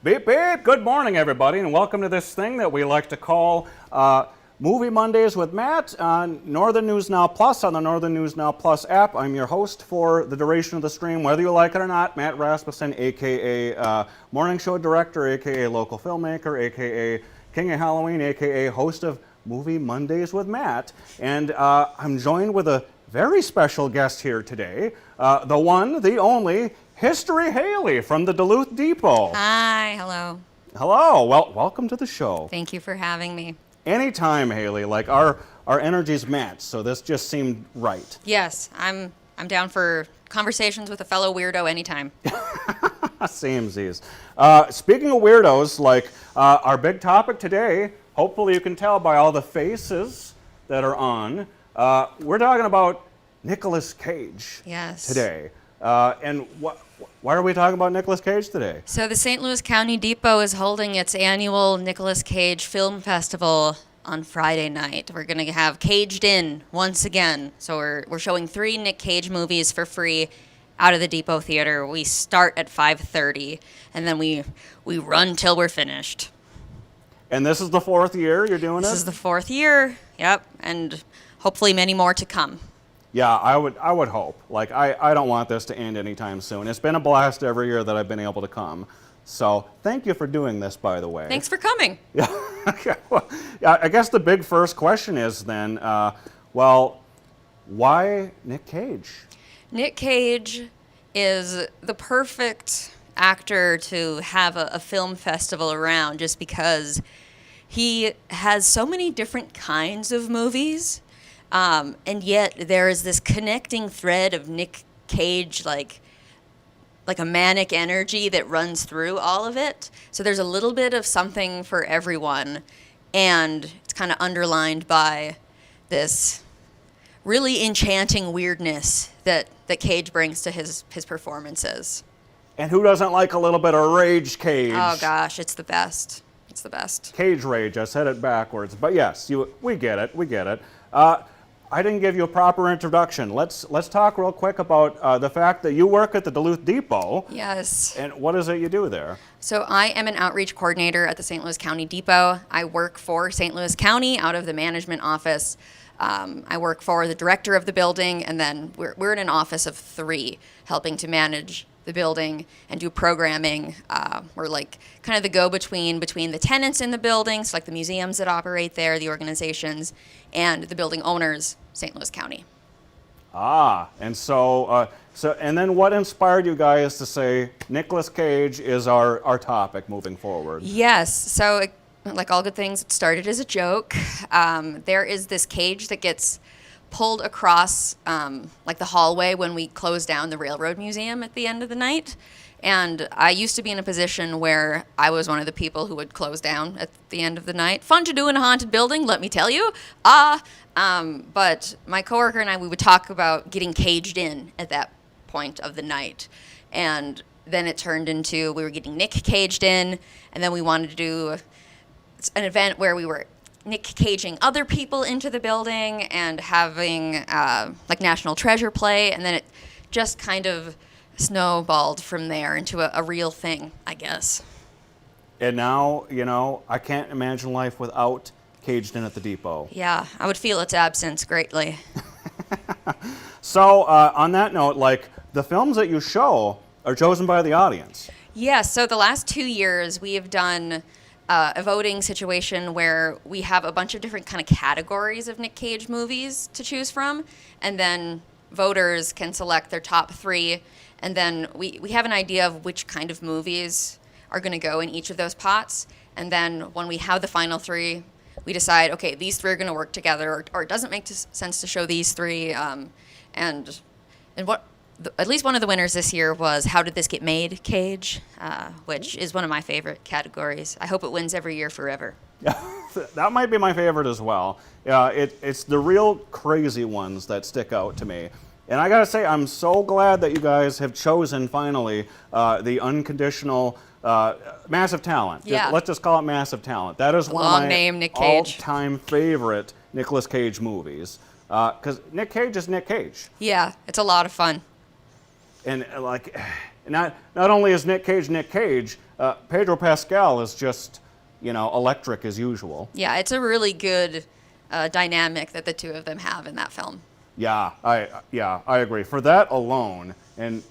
Beep, beep. Good morning, everybody, and welcome to this thing that we like to call Movie Mondays with Matt on Northern News Now Plus on the Northern News Now Plus app. I'm your host for the duration of the stream, whether you like it or not, Matt Rasmussen, a.k.a. morning show director, a.k.a. local filmmaker, a.k.a. King of Halloween, a.k.a. host of Movie Mondays with Matt. And I'm joined with a very special guest here today, the one, the only, History Hailey from the Duluth Depot. Hi, hello. Hello, well, welcome to the show. Thank you for having me. Anytime, Hailey. Like our energies match, so this just seemed right. Yes, I'm down for conversations with a fellow weirdo anytime. Samesies. Speaking of weirdos, like our big topic today, hopefully you can tell by all the faces that are on, we're talking about Nicolas Cage today. And why are we talking about Nicolas Cage today? So the St. Louis County Depot is holding its annual Nicolas Cage Film Festival on Friday night. We're going to have Caged In once again. So we're showing 3 Nick Cage movies for free out of the Depot Theater. We start at 5:30, and then we run till we're finished. And this is the 4th year you're doing it? This is the 4th year, yep, and hopefully many more to come. Yeah, I would hope. Like, I don't want this to end anytime soon. It's been a blast every year that I've been able to come. So thank you for doing this, by the way. Thanks for coming. Yeah. Okay. Well, I guess the big first question is then, well, why Nick Cage? Nick Cage is the perfect actor to have a film festival around just because he has so many different kinds of movies. And yet there is this connecting thread of Nick Cage, like a manic energy that runs through all of it. So there's a little bit of something for everyone, and it's kind of underlined by this really enchanting weirdness that Cage brings to his performances. And who doesn't like a little bit of rage Cage? Oh gosh, it's the best. It's the best. Cage rage, I said it backwards. But yes, we get it. I didn't give you a proper introduction. Let's talk real quick about the fact that you work at the Duluth Depot. Yes. And what is it you do there? So I am an outreach coordinator at the St. Louis County Depot. I work for St. Louis County out of the management office. I work for the director of the building, and then we're in an office of 3 helping to manage the building and do programming. We're like kind of the go-between between the tenants in the buildings, like the museums that operate there, the organizations, and the building owners, St. Louis County. And so and then what inspired you guys to say Nicolas Cage is our topic moving forward? Yes, so like all good things, it started as a joke. There is this cage that gets pulled across like the hallway when we close down the Railroad Museum at the end of the night. And I used to be in a position where I was one of the people who would close down at the end of the night. Fun to do in a haunted building, let me tell you. But my coworker and I, we would talk about getting caged in at that point of the night. And then it turned into we were getting Nick caged in, and then we wanted to do an event where we were Nick Caging other people into the building and having like National Treasure play, and then it just kind of snowballed from there into a real thing, I guess. And now, I can't imagine life without Caged In at the Depot. Yeah, I would feel its absence greatly. So, on that note, like, the films that you show are chosen by the audience. Yes, so the last 2 years we have done a voting situation where we have a bunch of different kind of categories of Nick Cage movies to choose from, and then voters can select their top 3, and then we have an idea of which kind of movies are going to go in each of those pots, and then when we have the final 3, we decide, okay, these 3 are going to work together, or it doesn't make sense to show these 3, and what at least one of the winners this year was How Did This Get Made, Cage, which is one of my favorite categories. I hope it wins every year forever. Yeah, that might be my favorite as well. Yeah, it's the real crazy ones that stick out to me. And I gotta say, I'm so glad that you guys have chosen finally the unconditional Massive Talent. Yeah. Let's just call it Massive Talent. That is one Long of name, my Nick Cage. all-time favorite Nicolas Cage movies. Because Nick Cage is Nick Cage. Yeah, it's a lot of fun. And like, not only is Nick Cage Nick Cage, Pedro Pascal is just, electric as usual. Yeah, it's a really good dynamic that the two of them have in that film. Yeah, I agree. For that alone, and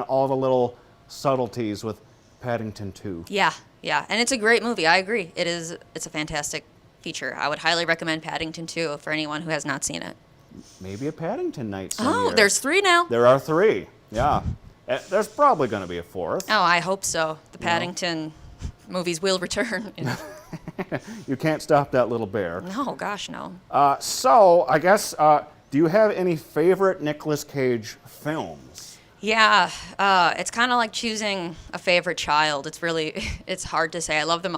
all the little subtleties with Paddington 2. Yeah, and it's a great movie. I agree. It's a fantastic feature. I would highly recommend Paddington 2 for anyone who has not seen it. Maybe a Paddington night some Oh, year. there's 3 now. There are 3, yeah. There's probably going to be a 4th. Oh, I hope so. The Paddington movies will return. You can't stop that little bear. No, gosh, no. So, I guess, do you have any favorite Nicolas Cage films? Yeah, it's kind of like choosing a favorite child. It's hard to say. I love them.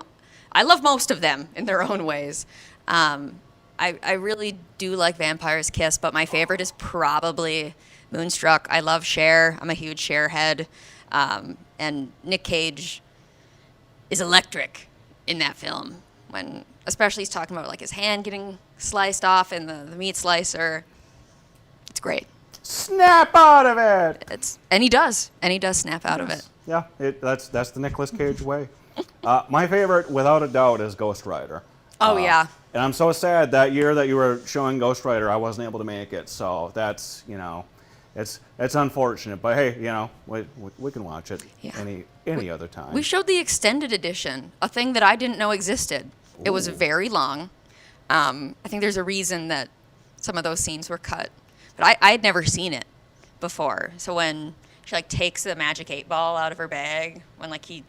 I love most of them in their own ways. I really do like Vampire's Kiss, but my favorite is probably Moonstruck. I love Cher. I'm a huge Cher head. And Nick Cage is electric in that film, especially he's talking about like his hand getting sliced off in the meat slicer. It's great. Snap out of it! And he does snap out of it. Yeah, that's the Nicolas Cage way. My favorite, without a doubt, is Ghost Rider. Oh, yeah. And I'm so sad that year that you were showing Ghost Rider, I wasn't able to make it. So that's, it's unfortunate. But hey, we can watch it any other time. We showed the extended edition, a thing that I didn't know existed. Ooh. It was very long. I think there's a reason that some of those scenes were cut. But I had never seen it before. So when she takes the magic 8-ball out of her bag, when he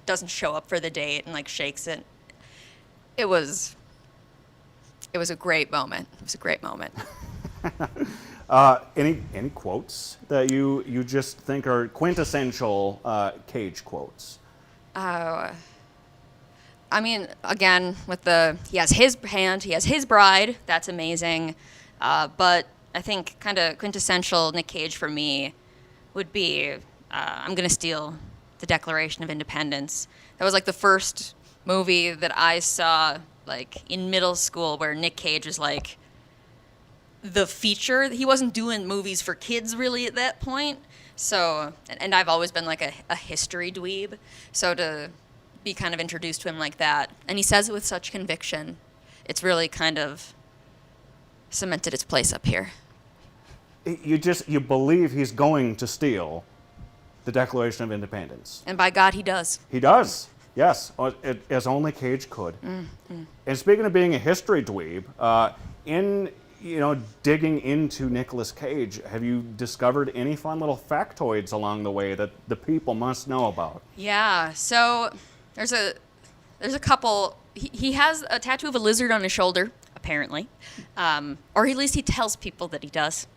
doesn't show up for the date and shakes it, it was a great moment. It was a great moment. Any quotes that you just think are quintessential Cage quotes? I mean, again, he has his hand, he has his bride. That's amazing. But I think kind of quintessential Nick Cage for me would be, I'm going to steal the Declaration of Independence. That was the first movie that I saw in middle school where Nick Cage was the feature. He wasn't doing movies for kids really at that point. So, and I've always been a history dweeb. So to be kind of introduced to him like that, and he says it with such conviction, it's really kind of cemented its place up here. You believe he's going to steal the Declaration of Independence. And by God, he does. He does, yes, as only Cage could. And speaking of being a history dweeb, in digging into Nicolas Cage, have you discovered any fun little factoids along the way that the people must know about? Yeah, so there's a couple. He has a tattoo of a lizard on his shoulder, apparently, or at least he tells people that he does.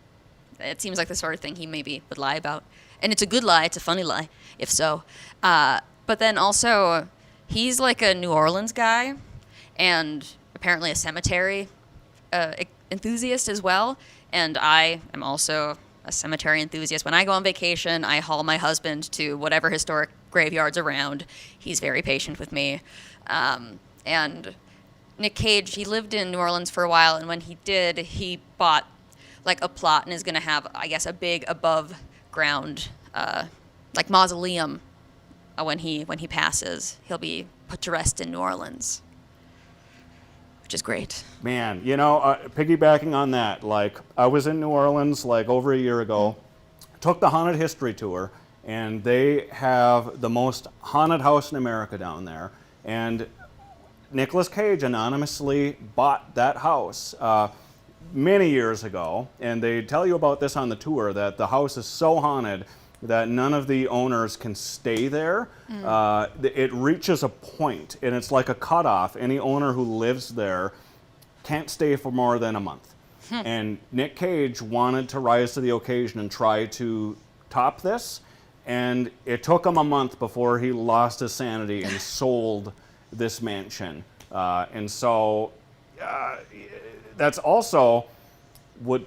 It seems like the sort of thing he maybe would lie about. And it's a good lie. It's a funny lie, if so. But then also, he's a New Orleans guy and apparently a cemetery enthusiast as well. And I am also a cemetery enthusiast. When I go on vacation, I haul my husband to whatever historic graveyards around. He's very patient with me. And Nick Cage, he lived in New Orleans for a while, and when he did, he bought a plot and is going to have, I guess, a big above ground mausoleum. When he passes, he'll be put to rest in New Orleans, which is great. Man, piggybacking on that, I was in New Orleans over a year ago, took the haunted history tour, and they have the most haunted house in America down there, and Nicolas Cage anonymously bought that house many years ago, and they tell you about this on the tour, that the house is so haunted that none of the owners can stay there. It reaches a point, and it's like a cutoff. Any owner who lives there can't stay for more than a month. And Nick Cage wanted to rise to the occasion and try to top this, and it took him a month before he lost his sanity and sold this mansion. And so that's also what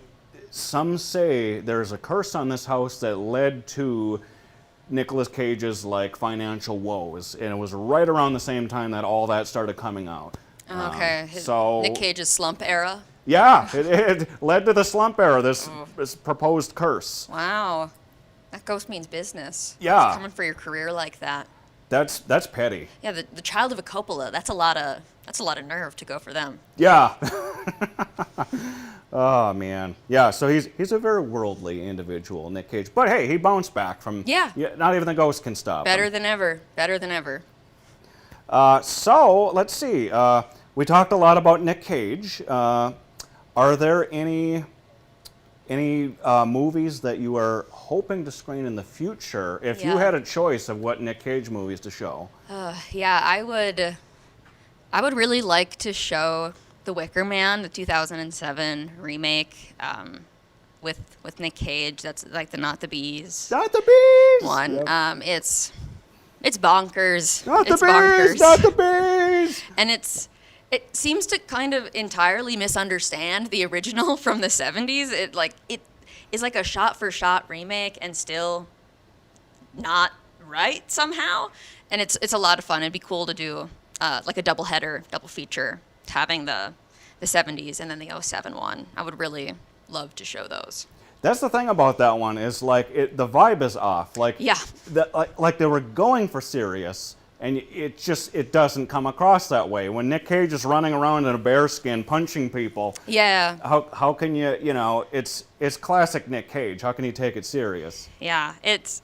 some say there's a curse on this house that led to Nicolas Cage's financial woes, and it was right around the same time that all that started coming out. Okay, Nick Cage's slump era. Yeah, it led to the slump era. This proposed curse. Wow, that ghost means business. Yeah, it's coming for your career like that. That's petty. Yeah, the child of a Coppola. That's a lot of nerve to go for them. Yeah. Oh man. Yeah. So he's a very worldly individual, Nick Cage. But hey, he bounced back from. Yeah. Not even the ghost can stop Better him. than ever. Better than ever. So let's see. We talked a lot about Nick Cage. Are there any movies that you are hoping to screen in the future if you Yeah. had a choice of what Nick Cage movies to show? Yeah, I would really like to show The Wicker Man, the 2007 remake, with Nick Cage. That's like the Not the Bees Not the bees. one. Yep. It's bonkers. Not the It's bees. bonkers. Not the bees. And it seems to kind of entirely misunderstand the original from the 70s. It is like a shot-for-shot remake and still not right somehow. And it's a lot of fun. It'd be cool to do like a double feature, having the 70s and then the 07 one. I would really love to show those. That's the thing about that one is like the vibe is off. Like Yeah. like they were going for serious, and it doesn't come across that way. When Nick Cage is running around in a bearskin punching people, Yeah. how can it's classic Nick Cage. How can you take it serious? Yeah. It's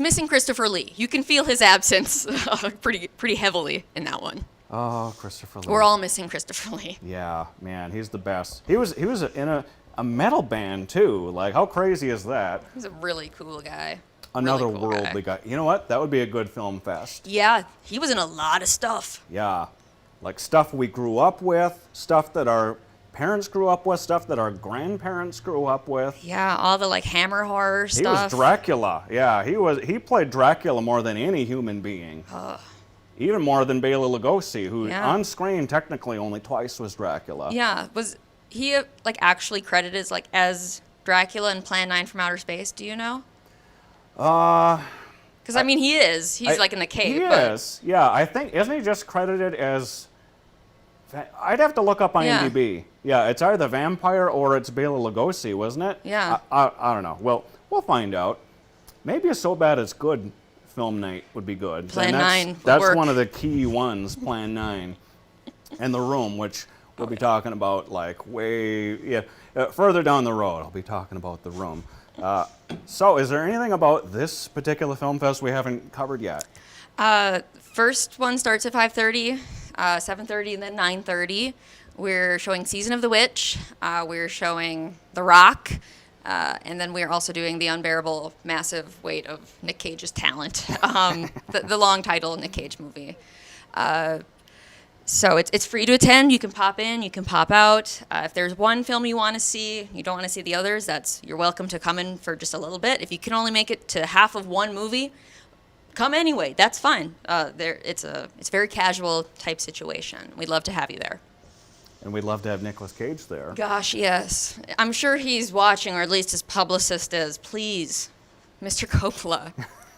missing Christopher Lee. You can feel his absence pretty heavily in that one. Oh, Christopher Lee. We're all missing Christopher Lee. Yeah, man, he's the best. He was in a metal band too. Like, how crazy is that? He's a really cool guy. Another Really cool worldly guy. You know what? That would be a good film fest. Yeah, he was in a lot of stuff. Yeah, like stuff we grew up with, stuff that our parents grew up with, stuff that our grandparents grew up with. Yeah, all the like Hammer horror He stuff. was Dracula. Yeah, he played Dracula more than any human being. Even more than Bela Lugosi, who Yeah. on screen technically only twice was Dracula. Yeah, was he like actually credited as Dracula in Plan 9 from Outer Space? Do you know? Because I mean, he is. He's like in the cave. He but is. Yeah, I think isn't he just credited as? I'd have to look up IMDb. Yeah, it's either vampire or it's Bela Lugosi, wasn't it? Yeah. I don't know. Well, we'll find out. Maybe a So Bad It's Good film night would be good. Plan And 9 would That's work. one of the key ones, Plan 9. And The Room, which we'll be talking about like further down the road. I'll be talking about The Room. So is there anything about this particular film fest we haven't covered yet? First one starts at 5:30, 7:30, and then 9:30. We're showing Season of the Witch. We're showing The Rock. And then we're also doing the unbearable massive weight of Nick Cage's talent, the long title Nick Cage movie. So it's free to attend. You can pop in, you can pop out. If there's one film you want to see, you don't want to see the others, you're welcome to come in for just a little bit. If you can only make it to half of one movie, come anyway. That's fine. It's a very casual type situation. We'd love to have you there. And we'd love to have Nicolas Cage there. Gosh, yes. I'm sure he's watching, or at least his publicist is. Please, Mr. Coppola,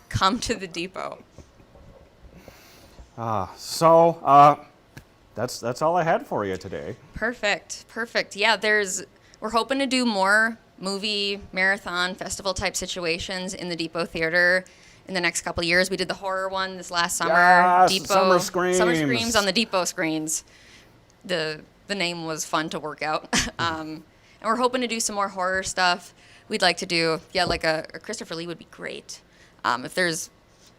come to the depot. That's all I had for you today. Perfect. Yeah, we're hoping to do more movie marathon festival type situations in the Depot Theater in the next couple of years. We did the horror one this last summer. Yes, Summer Screams. Summer Screams on the Depot screens. The name was fun to work out. And we're hoping to do some more horror stuff. We'd like to do, like a Christopher Lee would be great. If there's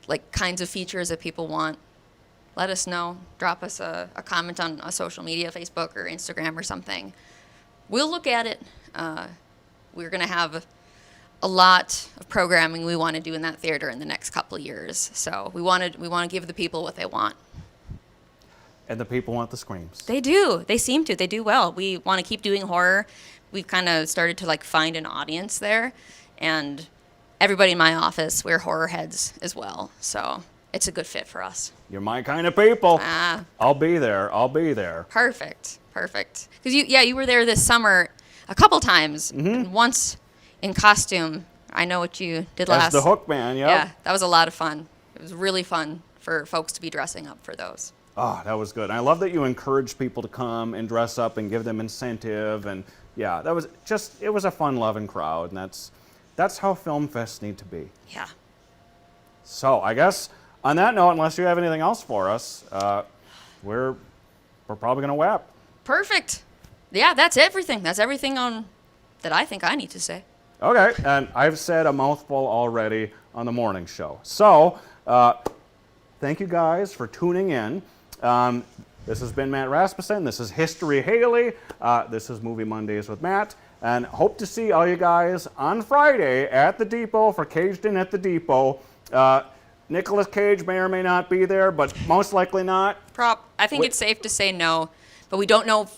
like kinds of features that people want, let us know. Drop us a comment on a social media, Facebook or Instagram or something. We'll look at it. We're going to have a lot of programming we want to do in that theater in the next couple of years. So we want to give the people what they want. And the people want the screams. They do. They seem to. They do well. We want to keep doing horror. We've kind of started to find an audience there, and everybody in my office, we're horror heads as well. So it's a good fit for us. You're my kind of people. Ah. I'll be there. Perfect. Because you were there this summer a couple times. And once in costume. I know what you did last. As the Hook Man, yep. Yeah, that was a lot of fun. It was really fun for folks to be dressing up for those. Oh, that was good. And I love that you encourage people to come and dress up and give them incentive. And yeah, it was a fun-loving crowd. And that's how film fests need to be. Yeah. So I guess on that note, unless you have anything else for us, we're probably going to wrap. Perfect. Yeah, that's everything. That's everything on that I think I need to say. Okay, and I've said a mouthful already on the morning show. So, thank you guys for tuning in. This has been Matt Rasmussen. This is History Hailey. This is Movie Mondays with Matt. And hope to see all you guys on Friday at the Depot for Caged In at the Depot. Nicolas Cage may or may not be there, but most likely not. I think it's safe to say no, but we don't know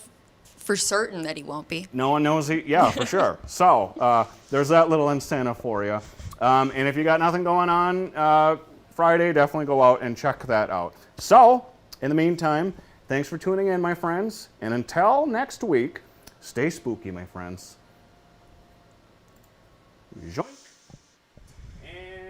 for certain that he won't be. No one knows yeah, for sure. So there's that little incentive for you. And if you got nothing going on Friday, definitely go out and check that out. So in the meantime, thanks for tuning in, my friends. And until next week, stay spooky, my friends. Join